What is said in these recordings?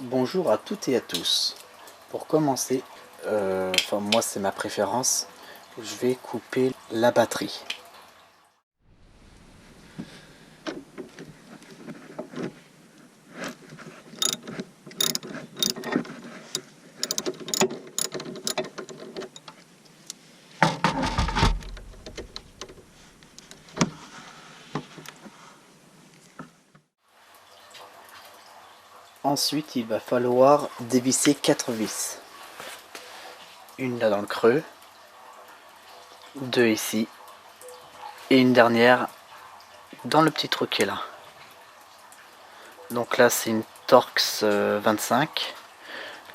Bonjour à toutes et à tous. Pour commencer, moi c'est ma préférence, je vais couper la batterie. Ensuite, il va falloir dévisser 4 vis. Une là dans le creux, deux ici, et une dernière dans le petit trou qui est là. Donc là c'est une Torx 25.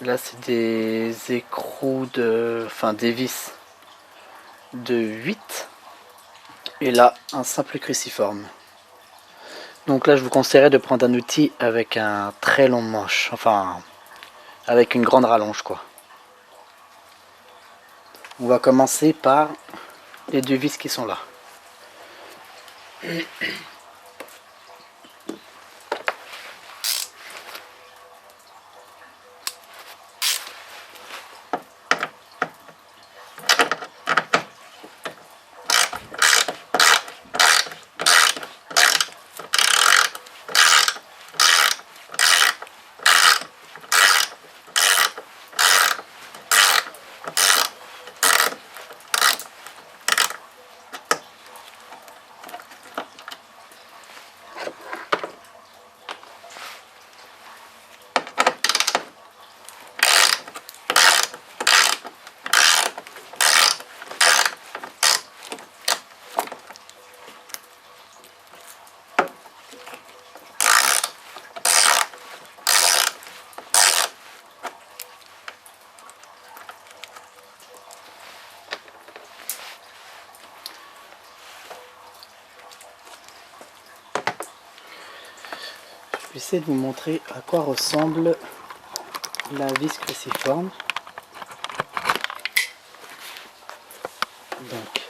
Là c'est des écrous des vis de 8. Et là un simple cruciforme. Donc là je vous conseillerais de prendre un outil avec un très long manche, enfin avec une grande rallonge quoi. On va commencer par les deux vis qui sont là. Je vais essayer de vous montrer à quoi ressemble la vis cruciforme. Donc,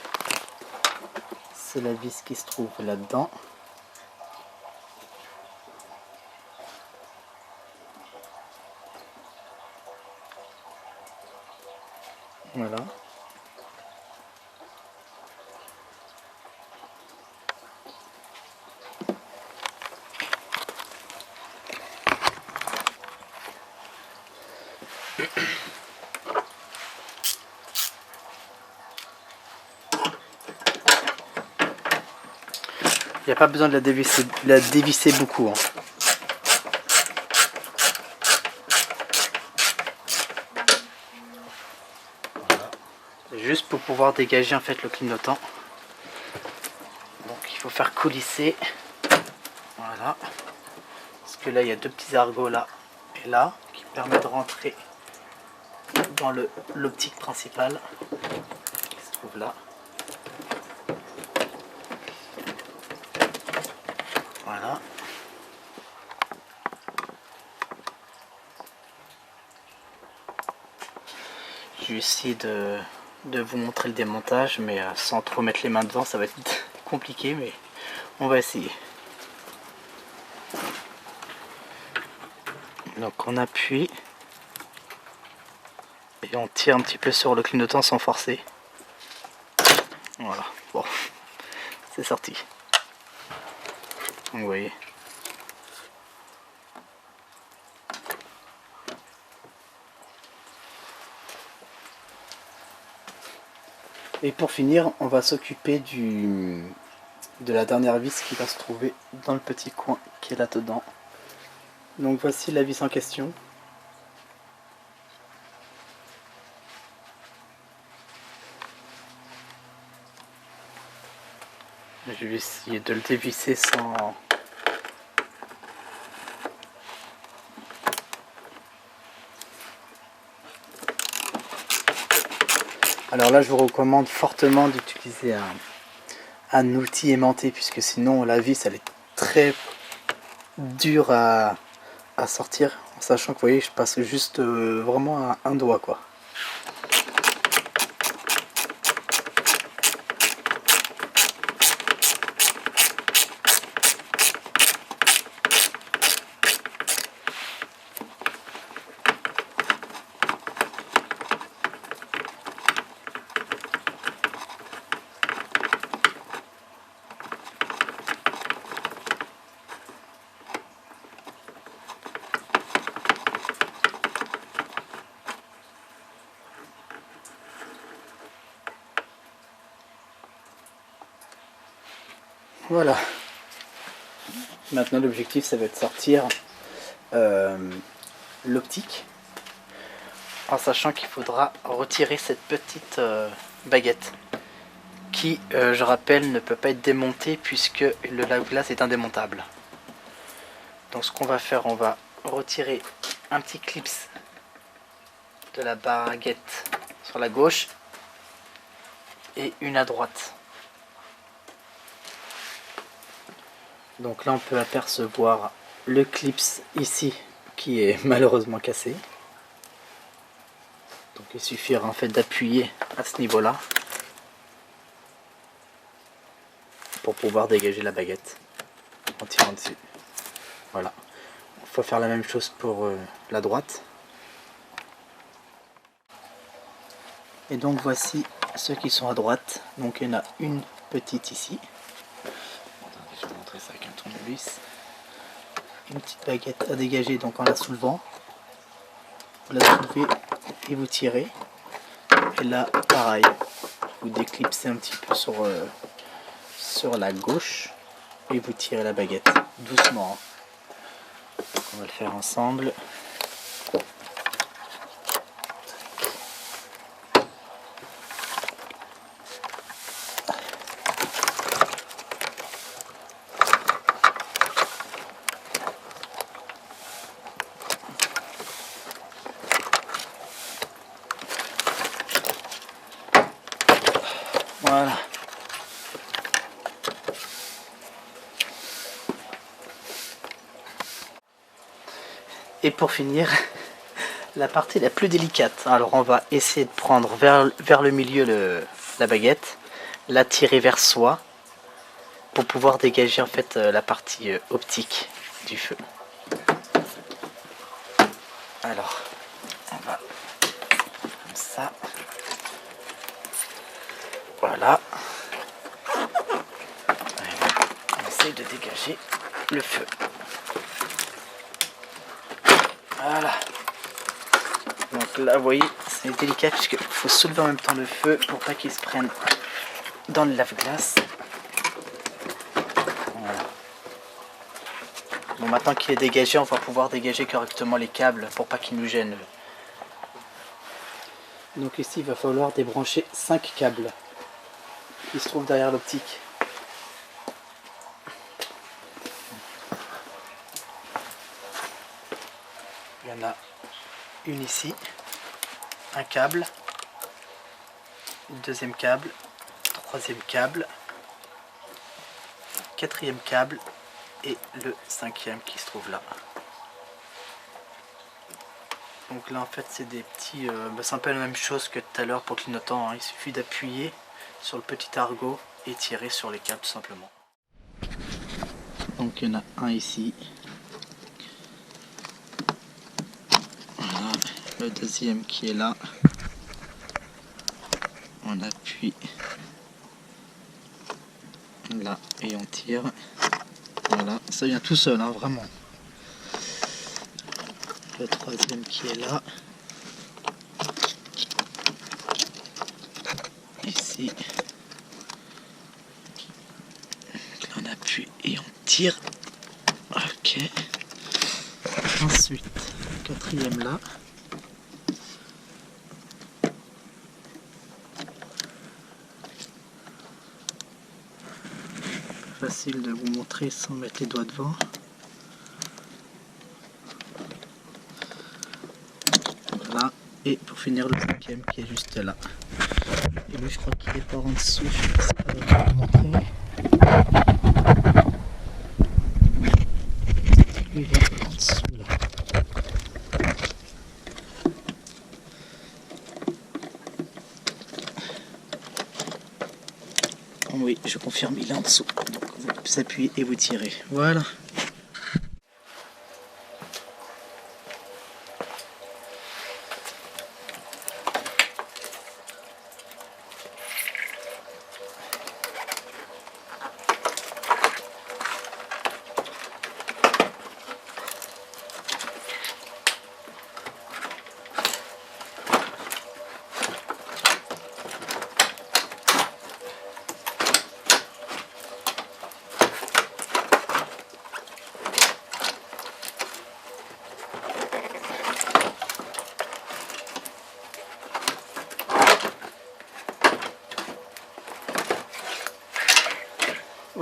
c'est la vis qui se trouve là-dedans. Voilà. Il n'y a pas besoin de la dévisser beaucoup. Hein. Voilà. Juste pour pouvoir dégager en fait le clignotant. Donc il faut faire coulisser. Voilà. Parce que là il y a deux petits argots là et là qui permettent de rentrer dans l'optique principale qui se trouve là. Voilà. Je vais essayer de vous montrer le démontage, mais sans trop mettre les mains dedans, ça va être compliqué, mais on va essayer. Donc on appuie et on tire un petit peu sur le clignotant sans forcer. Voilà, bon, c'est sorti. Donc, vous voyez. Et pour finir, on va s'occuper de la dernière vis qui va se trouver dans le petit coin qui est là-dedans. Donc voici la vis en question. Je vais essayer de le dévisser sans... Alors là je vous recommande fortement d'utiliser un outil aimanté, puisque sinon la vis elle est très dure à sortir, en sachant que vous voyez je passe juste vraiment un doigt quoi. Voilà. Maintenant l'objectif ça va être de sortir l'optique, en sachant qu'il faudra retirer cette petite baguette qui, je rappelle, ne peut pas être démontée puisque le lave-glace est indémontable. Donc ce qu'on va faire, on va retirer un petit clips de la baguette sur la gauche et une à droite. Donc là on peut apercevoir le clips ici qui est malheureusement cassé. Donc il suffira en fait d'appuyer à ce niveau là pour pouvoir dégager la baguette en tirant dessus. Voilà. Il faut faire la même chose pour la droite. Et donc voici ceux qui sont à droite. Donc il y en a une petite ici. Je vais montrer ça avec un tournevis. Une petite baguette à dégager donc en la soulevant. Vous la soulevez et vous tirez. Et là pareil, vous déclipsez un petit peu sur la gauche et vous tirez la baguette doucement. On va le faire ensemble. Voilà. Et pour finir, la partie la plus délicate. Alors on va essayer de prendre vers le milieu la baguette, la tirer vers soi pour pouvoir dégager en fait la partie optique du feu. Alors, on va comme ça. Voilà. On essaye de dégager le feu. Voilà. Donc là, vous voyez, c'est délicat puisqu'il faut soulever en même temps le feu pour pas qu'il se prenne dans le lave-glace. Voilà. Bon, maintenant qu'il est dégagé, on va pouvoir dégager correctement les câbles pour pas qu'ils nous gênent. Donc ici, il va falloir débrancher 5 câbles qui se trouvent derrière l'optique. Il y en a une ici, un câble, deuxième câble, troisième câble, quatrième câble et le cinquième qui se trouve là. Donc là en fait c'est des petits, c'est un peu la même chose que tout à l'heure pour le clignotant, hein. Il suffit d'appuyer sur le petit argot et tirer sur les câbles tout simplement. Donc il y en a un ici. Voilà, le deuxième qui est là. On appuie là et on tire. Voilà, ça vient tout seul, hein, vraiment. Le troisième qui est là. Ici. Là on appuie et on tire. Ok. Ensuite, le quatrième là. Facile de vous montrer sans mettre les doigts devant. Voilà. Et pour finir le cinquième qui est juste là. Et lui je crois qu'il est par en dessous, je sais pas si ça va vous montrer. Lui il est en dessous là. Oui, je confirme, il est en dessous. Donc vous appuyez et vous tirez. Voilà.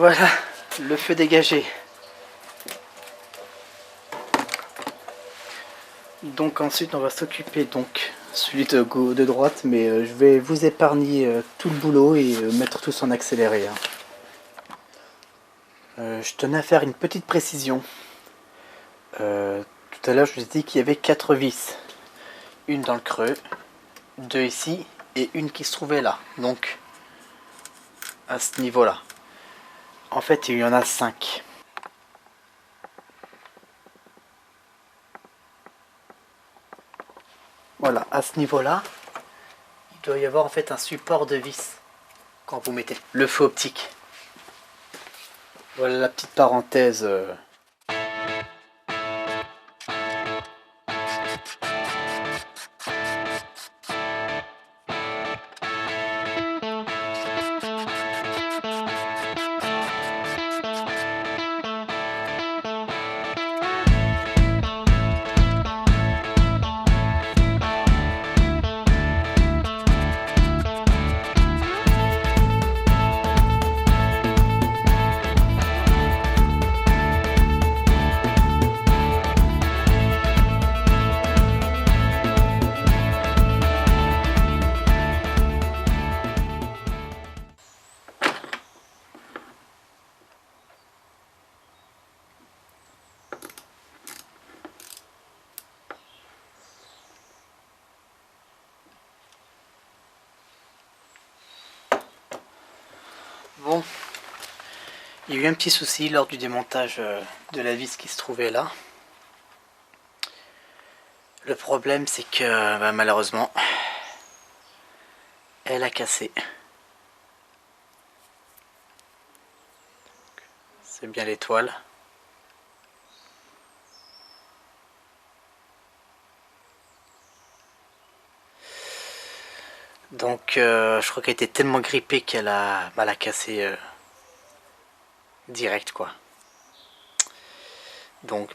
Voilà, le feu dégagé. Donc ensuite on va s'occuper donc celui de droite, mais je vais vous épargner tout le boulot et mettre tout en accéléré. Hein. Je tenais à faire une petite précision. Tout à l'heure je vous ai dit qu'il y avait 4 vis. Une dans le creux, 2 ici et une qui se trouvait là. Donc à ce niveau là. En fait il y en a 5. Voilà, à ce niveau là, il doit y avoir en fait un support de vis quand vous mettez le feu optique. Voilà la petite parenthèse. Bon, il y a eu un petit souci lors du démontage de la vis qui se trouvait là. Le problème c'est que malheureusement, elle a cassé. C'est bien l'étoile. Donc je crois qu'elle était tellement grippée qu'elle a cassé direct quoi. Donc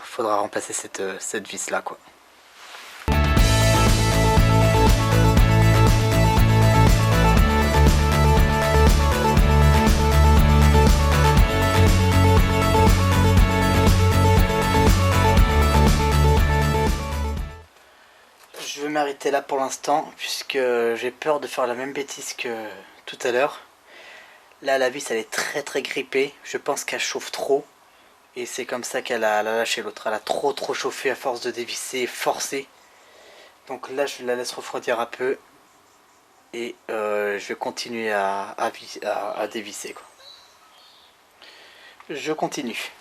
faudra remplacer cette vis là quoi. Je vais m'arrêter là pour l'instant puisque j'ai peur de faire la même bêtise que tout à l'heure. Là la vis elle est très grippée, je pense qu'elle chauffe trop et c'est comme ça qu'elle a lâché l'autre. Elle a trop chauffé à force de dévisser, forcer. Donc là je la laisse refroidir un peu et je vais continuer à dévisser quoi. Je continue.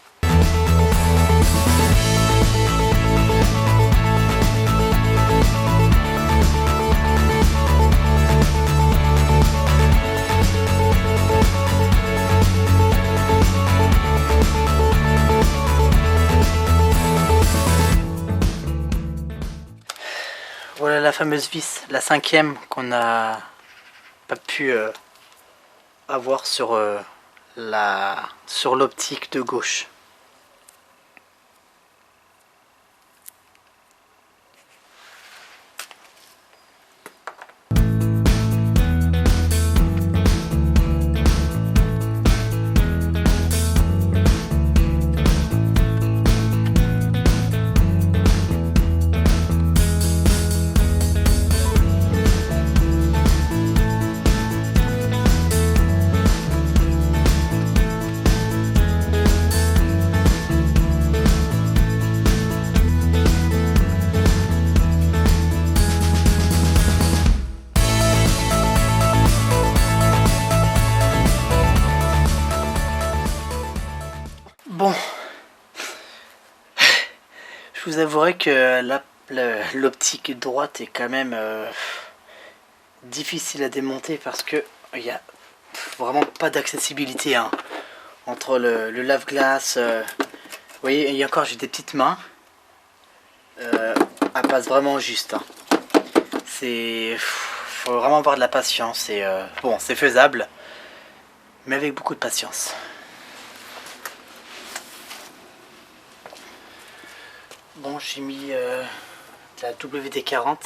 Voilà la fameuse vis, la 5e qu'on n'a pas pu avoir sur l'optique de gauche. Bon, je vous avouerai que l'optique droite est quand même difficile à démonter parce que il n'y a vraiment pas d'accessibilité hein, entre le lave-glace. Vous voyez, et encore j'ai des petites mains. Elle passe vraiment juste. Hein. Faut vraiment avoir de la patience et bon, c'est faisable, mais avec beaucoup de patience. Bon, j'ai mis la WD-40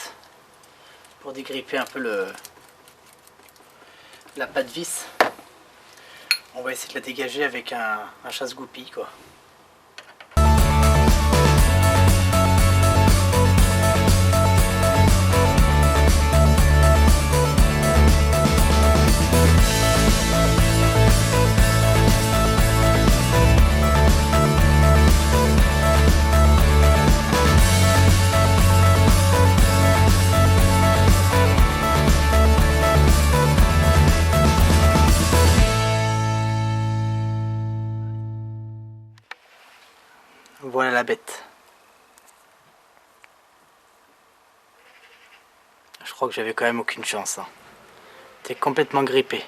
pour dégripper un peu la patte vis. On On va essayer de la dégager avec un chasse-goupille quoi. Voilà la bête. Je crois que j'avais quand même aucune chance. Hein. T'es complètement grippé.